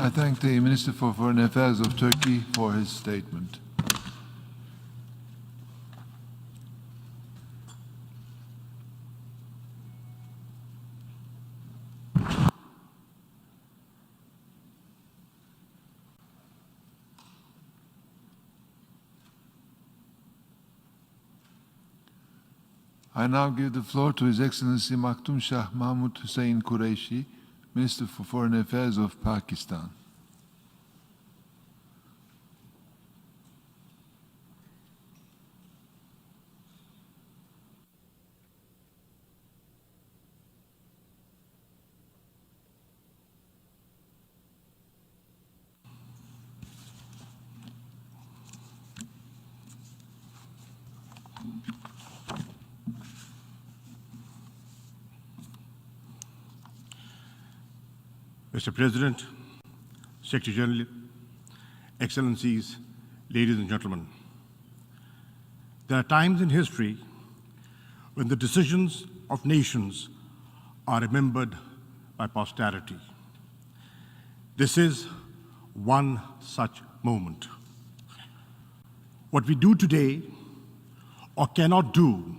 I thank the Minister for Foreign Affairs of Turkey for his statement. I now give the floor to His Excellency Shah Mahmood Qureshi, Minister for Foreign Affairs of Pakistan. Mr. President, Secretary General, Excellencies, ladies and gentlemen, there are times in history when the decisions of nations are remembered by posterity. This is one such moment. What we do today or cannot do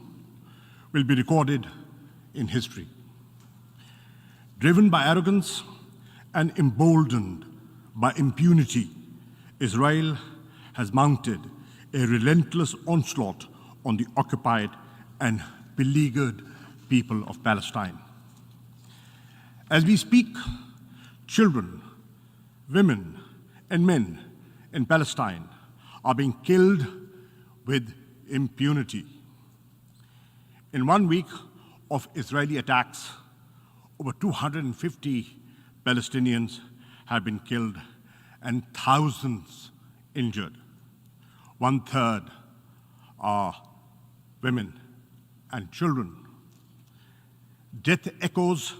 will be recorded in history. Driven by arrogance and emboldened by impunity, Israel has mounted a relentless onslaught on the occupied and beleaguered people of Palestine. As we speak, children, women, and men in Palestine are being killed with impunity. In 1 week of Israeli attacks, over 250 Palestinians have been killed and thousands injured. 1/3 are women and children. Death echoes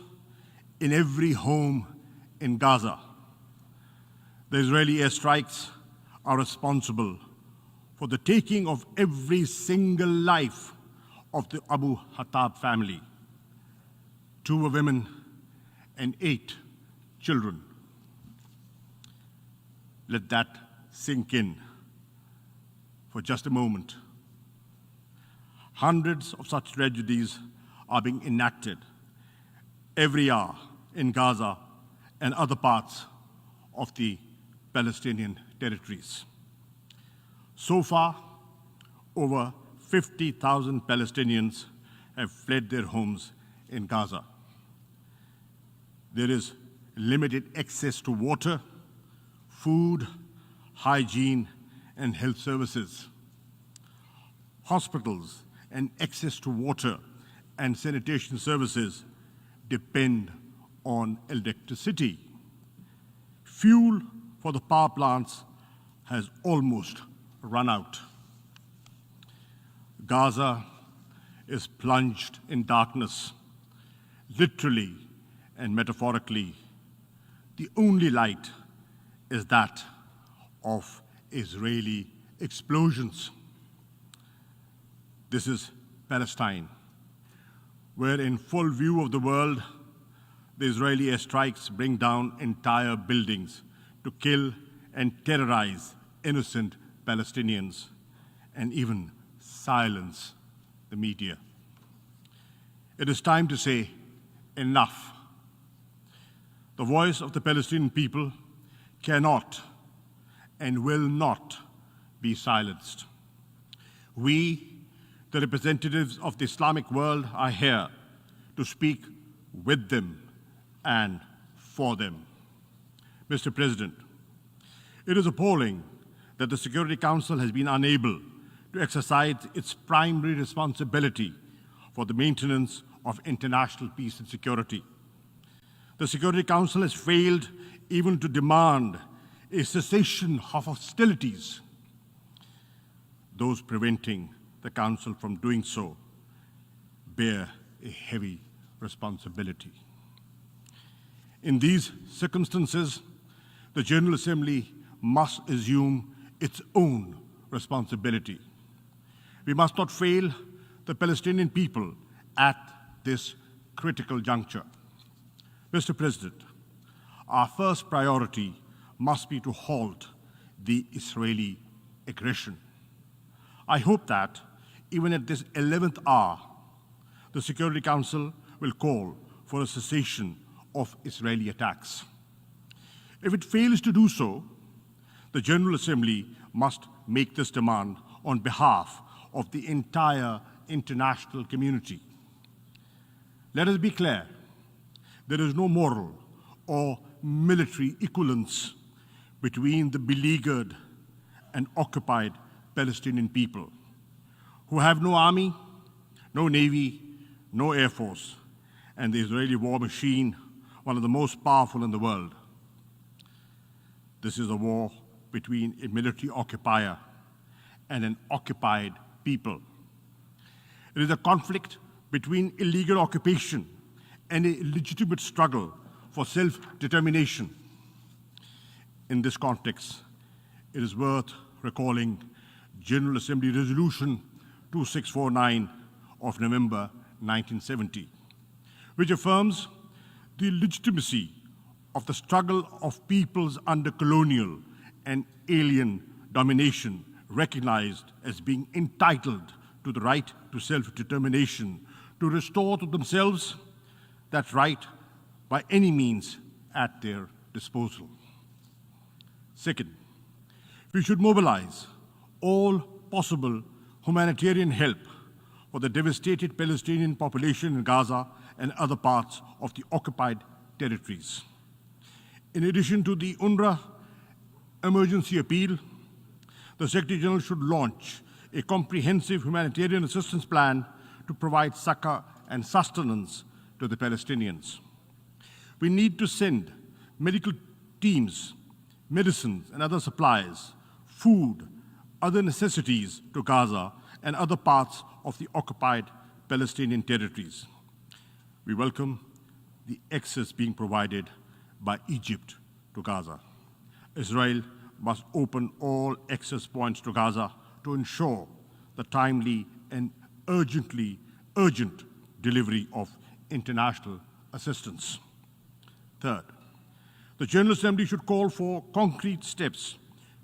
in every home in Gaza. The Israeli airstrikes are responsible for the taking of every single life of the Abu Hattab family. 2 were women and 8 children. Let that sink in for just a moment. Hundreds of such tragedies are being enacted every hour in Gaza and other parts of the Palestinian territories. So far, over 50,000 Palestinians have fled their homes in Gaza. There is limited access to water, food, hygiene, and health services. Hospitals and access to water and sanitation services depend on electricity. Fuel for the power plants has almost run out. Gaza is plunged in darkness, literally and metaphorically. The only light is that of Israeli explosions. This is Palestine, where in full view of the world, the Israeli airstrikes bring down entire buildings to kill and terrorize innocent Palestinians and even silence the media. It is time to say enough. The voice of the Palestinian people cannot and will not be silenced. We, the representatives of the Islamic world, are here to speak with them and for them. Mr. President, it is appalling that the Security Council has been unable to exercise its primary responsibility for the maintenance of international peace and security. The Security Council has failed even to demand a cessation of hostilities. Those preventing the Council from doing so bear a heavy responsibility. In these circumstances, the General Assembly must assume its own responsibility. We must not fail the Palestinian people at this critical juncture. Mr. President, our first priority must be to halt the Israeli aggression. I hope that even at this 11th hour, the Security Council will call for a cessation of Israeli attacks. If it fails to do so, the General Assembly must make this demand on behalf of the entire international community. Let us be clear, there is no moral or military equivalence between the beleaguered and occupied Palestinian people, who have no army, no navy, no air force, and the Israeli war machine, one of the most powerful in the world. This is a war between a military occupier and an occupied people. It is a conflict between illegal occupation and a legitimate struggle for self-determination. In this context, it is worth recalling General Assembly Resolution 2649 of November 1970, which affirms the legitimacy of the struggle of peoples under colonial and alien domination, recognized as being entitled to the right to self-determination, to restore to themselves that right by any means at their disposal. Second, we should mobilize all possible humanitarian help for the devastated Palestinian population in Gaza and other parts of the occupied territories. In addition to the UNRWA emergency appeal, the Secretary General should launch a comprehensive humanitarian assistance plan to provide succor and sustenance to the Palestinians. We need to send medical teams, medicines and other supplies, food, other necessities to Gaza and other parts of the occupied Palestinian territories. We welcome the access being provided by Egypt to Gaza. Israel must open all access points to Gaza to ensure the timely and urgent delivery of international assistance. Third, the General Assembly should call for concrete steps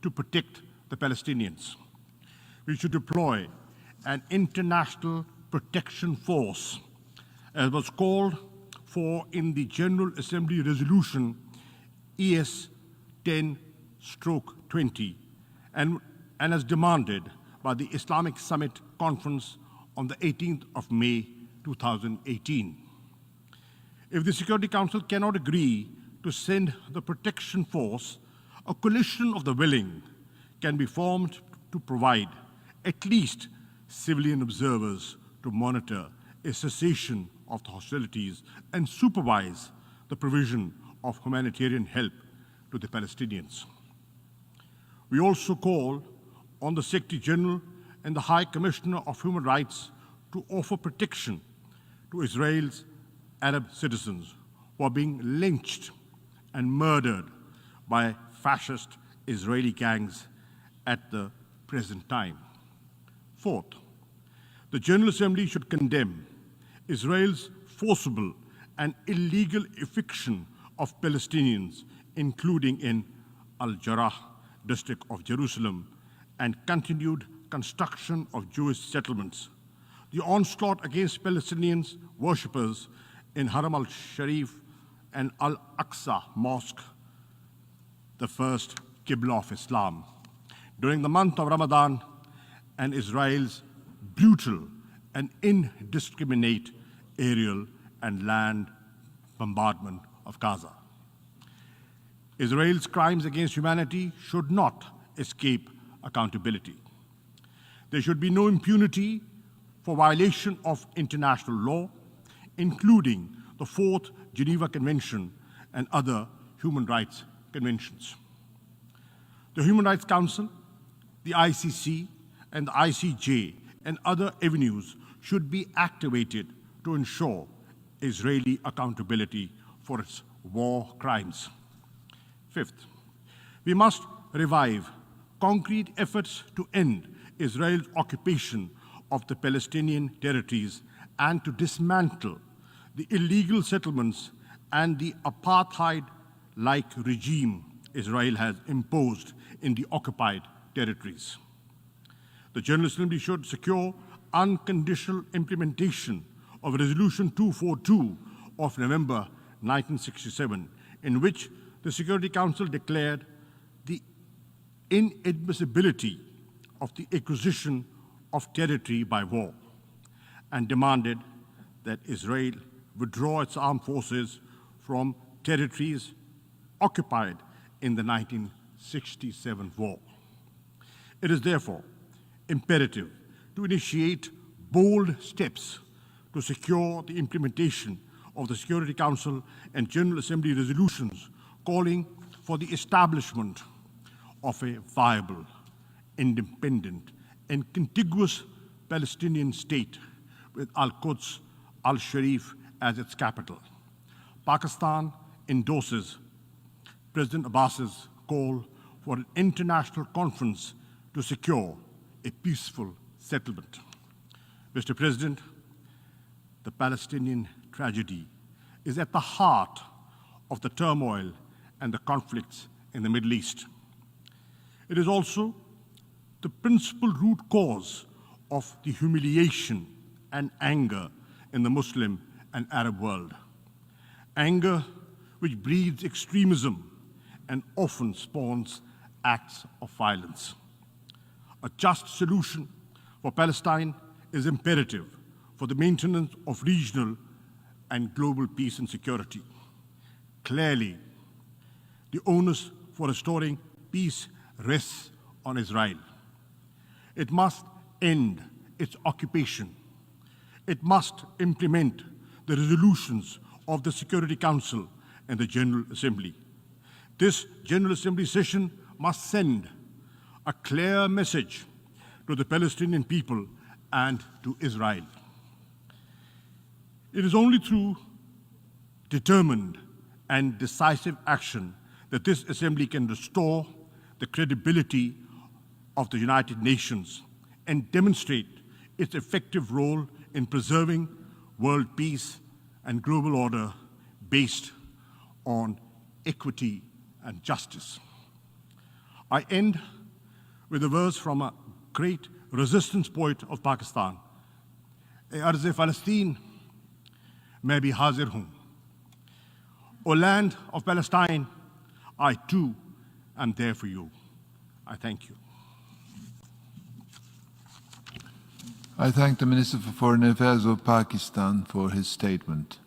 to protect the Palestinians. We should deploy an international protection force, as was called for in the General Assembly Resolution ES 10/20 and as demanded by the Islamic Summit Conference on the 18th of May 2018. If the Security Council cannot agree to send the protection force, a coalition of the willing can be formed to provide at least civilian observers to monitor a cessation of the hostilities and supervise the provision of humanitarian help to the Palestinians. We also call on the Secretary General and the High Commissioner of Human Rights to offer protection to Israel's Arab citizens who are being lynched and murdered by fascist Israeli gangs at the present time. Fourth, the General Assembly should condemn Israel's forcible and illegal eviction of Palestinians, including in Al-Jarrah district of Jerusalem, and continued construction of Jewish settlements. The onslaught against Palestinians worshippers in Haram al-Sharif and Al-Aqsa Mosque, the first Qibla of Islam, during the month of Ramadan, and Israel's brutal and indiscriminate aerial and land bombardment of Gaza. Israel's crimes against humanity should not escape accountability. There should be no impunity for violation of international law, including the Fourth Geneva Convention and other human rights conventions. The Human Rights Council, the ICC, and the ICJ and other avenues should be activated to ensure Israeli accountability for its war crimes. Fifth, we must revive concrete efforts to end Israel's occupation of the Palestinian territories and to dismantle the illegal settlements and the apartheid-like regime Israel has imposed in the occupied territories. The General Assembly should secure unconditional implementation of Resolution 242 of November 1967, in which the Security Council declared the inadmissibility of the acquisition of territory by war and demanded that Israel withdraw its armed forces from territories occupied in the 1967 war. It is therefore imperative to initiate bold steps to secure the implementation of the Security Council and General Assembly resolutions calling for the establishment of a viable, independent, and contiguous Palestinian state with Al-Quds, Al-Sharif as its capital. Pakistan endorses President Abbas's call for an international conference to secure a peaceful settlement. Mr. President, the Palestinian tragedy is at the heart of the turmoil and the conflicts in the Middle East. It is also the principal root cause of the humiliation and anger in the Muslim and Arab world. Anger which breeds extremism and often spawns acts of violence. A just solution for Palestine is imperative for the maintenance of regional and global peace and security. Clearly, the onus for restoring peace rests on Israel. It must end its occupation. It must implement the resolutions of the Security Council and the General Assembly. This General Assembly session must send a clear message to the Palestinian people and to Israel. It is only through determined and decisive action that this Assembly can restore the credibility of the United Nations and demonstrate its effective role in preserving world peace and global order based on equity and justice. I end with a verse from a great resistance poet of Pakistan. "E arz-e Palestine, main bhi hazir hoon. O land of Palestine, I too am there for you." I thank you. I thank the Minister for Foreign Affairs of Pakistan for his statement.